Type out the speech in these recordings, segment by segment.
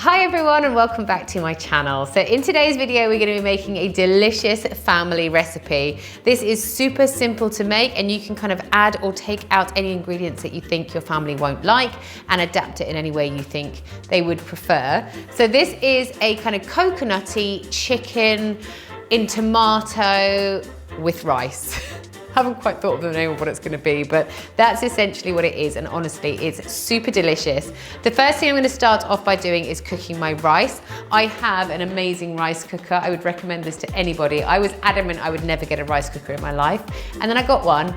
Hi everyone and welcome back to my channel. So in today's video we're going to be making a delicious family recipe. This is super simple to make and you can kind of add or take out any ingredients that you think your family won't like and adapt it in any way you think they would prefer. So this is a kind of coconutty chicken in tomato with rice. Haven't quite thought of the name of what it's going to be, but that's essentially what it is, and honestly it's super delicious. The first thing I'm going to start off by doing is cooking my rice. I have an amazing rice cooker. I would recommend this to anybody. I was adamant I would never get a rice cooker in my life, and then I got one,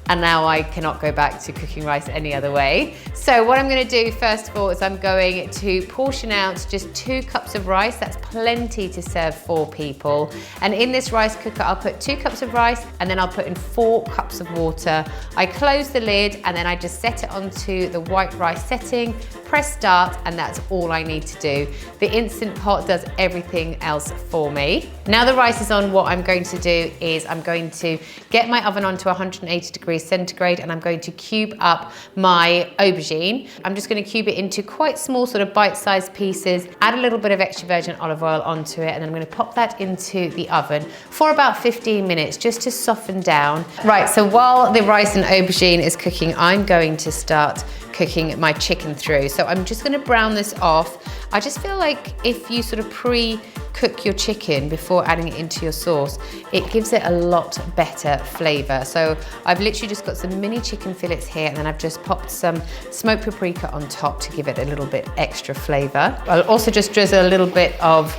and now I cannot go back to cooking rice any other way. So what I'm gonna do first of all is I'm going to portion out just 2 cups of rice. That's plenty to serve 4 people. And in this rice cooker, I'll put 2 cups of rice and then I'll put in 4 cups of water. I close the lid and then I just set it onto the white rice setting, press start, and that's all I need to do. The Instant Pot does everything else for me. Now the rice is on, what I'm going to do is I'm going to get my oven on to 180 degrees centigrade and I'm going to cube up my aubergine. I'm just going to cube it into quite small sort of bite-sized pieces, add a little bit of extra virgin olive oil onto it, and then I'm going to pop that into the oven for about 15 minutes just to soften down. Right, so while the rice and aubergine is cooking, I'm going to start cooking my chicken through. So I'm just going to brown this off. I just feel like if you sort of pre-cook your chicken before adding it into your sauce, it gives it a lot better flavor. So I've literally just got some mini chicken fillets here, and then I've just popped some smoked paprika on top to give it a little bit extra flavor. I'll also just drizzle a little bit of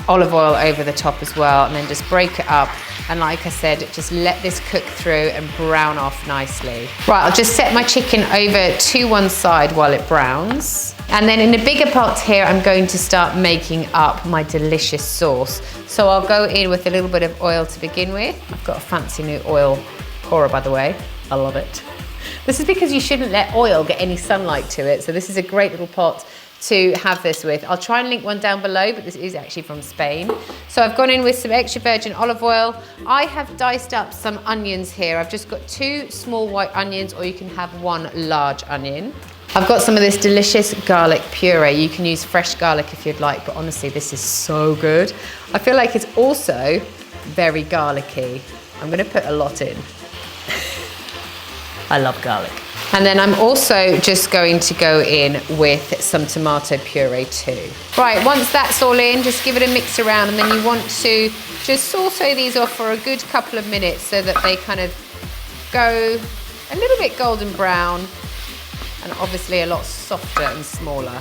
olive oil over the top as well, and then just break it up. And like I said, just let this cook through and brown off nicely. Right, I'll just set my chicken over to one side while it browns. And then in the bigger pot here, I'm going to start making up my delicious sauce. So I'll go in with a little bit of oil to begin with. I've got a fancy new oil pourer, by the way. I love it. This is because you shouldn't let oil get any sunlight to it. So this is a great little pot to have this with. I'll try and link one down below, but this is actually from Spain. So I've gone in with some extra virgin olive oil. I have diced up some onions here. I've just got 2 small white onions, or you can have 1 large onion. I've got some of this delicious garlic puree. You can use fresh garlic if you'd like, but honestly, this is so good. I feel like it's also very garlicky. I'm gonna put a lot in. I love garlic. And then I'm also just going to go in with some tomato puree too. Right, once that's all in, just give it a mix around, and then you want to just saute these off for a good couple of minutes so that they kind of go a little bit golden brown and obviously a lot softer and smaller.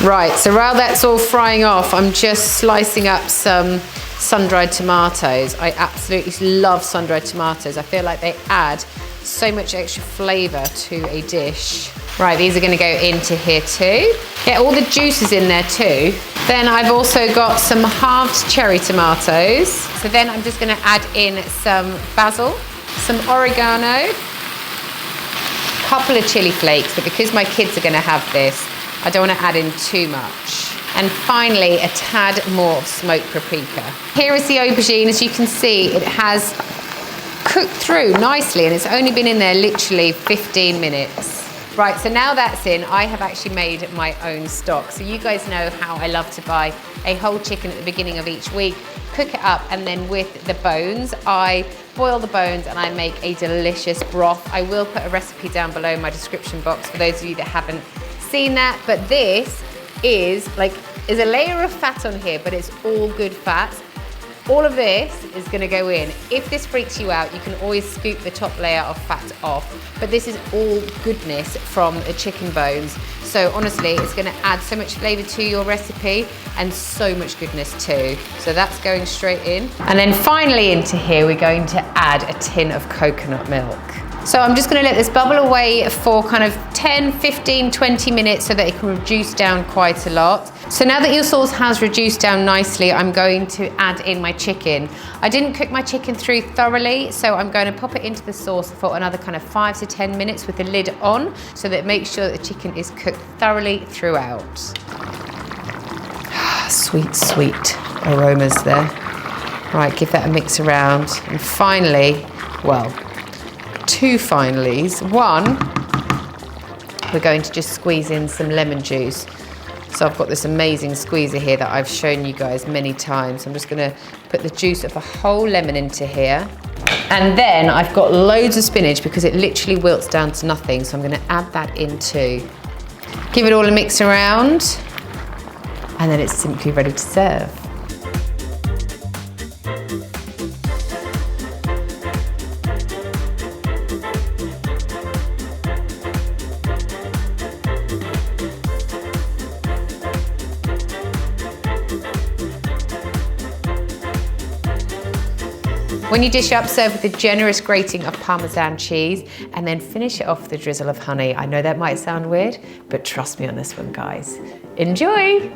Right, so while that's all frying off, I'm just slicing up some sun-dried tomatoes. I absolutely love sun-dried tomatoes. I feel like they add so much extra flavor to a dish. Right, these are gonna go into here too. Get all the juices in there too. Then I've also got some halved cherry tomatoes. So then I'm just gonna add in some basil, some oregano, a couple of chili flakes, but because my kids are gonna have this, I don't wanna add in too much. And finally, a tad more of smoked paprika. Here is the aubergine. As you can see, it has cooked through nicely, and it's only been in there literally 15 minutes. Right, so now that's in, I have actually made my own stock. So you guys know how I love to buy a whole chicken at the beginning of each week, cook it up, and then with the bones, I boil the bones and I make a delicious broth. I will put a recipe down below in my description box for those of you that haven't seen that. But this is a layer of fat on here, but it's all good fat. All of this is gonna go in. If this freaks you out, you can always scoop the top layer of fat off, but this is all goodness from the chicken bones. So honestly, it's gonna add so much flavor to your recipe and so much goodness too. So that's going straight in. And then finally into here, we're going to add a tin of coconut milk. So I'm just gonna let this bubble away for kind of 10, 15, 20 minutes so that it can reduce down quite a lot. So now that your sauce has reduced down nicely, I'm going to add in my chicken. I didn't cook my chicken through thoroughly, so I'm going to pop it into the sauce for another kind of 5 to 10 minutes with the lid on, so that it makes sure that the chicken is cooked thoroughly throughout. Sweet, sweet aromas there. Right, give that a mix around. And finally, well, 2 finalies. One, we're going to just squeeze in some lemon juice. So I've got this amazing squeezer here that I've shown you guys many times. I'm just gonna put the juice of a whole lemon into here. And then I've got loads of spinach because it literally wilts down to nothing. So I'm gonna add that in too. Give it all a mix around, and then it's simply ready to serve. When you dish up, serve with a generous grating of Parmesan cheese and then finish it off with a drizzle of honey. I know that might sound weird, but trust me on this one, guys. Enjoy!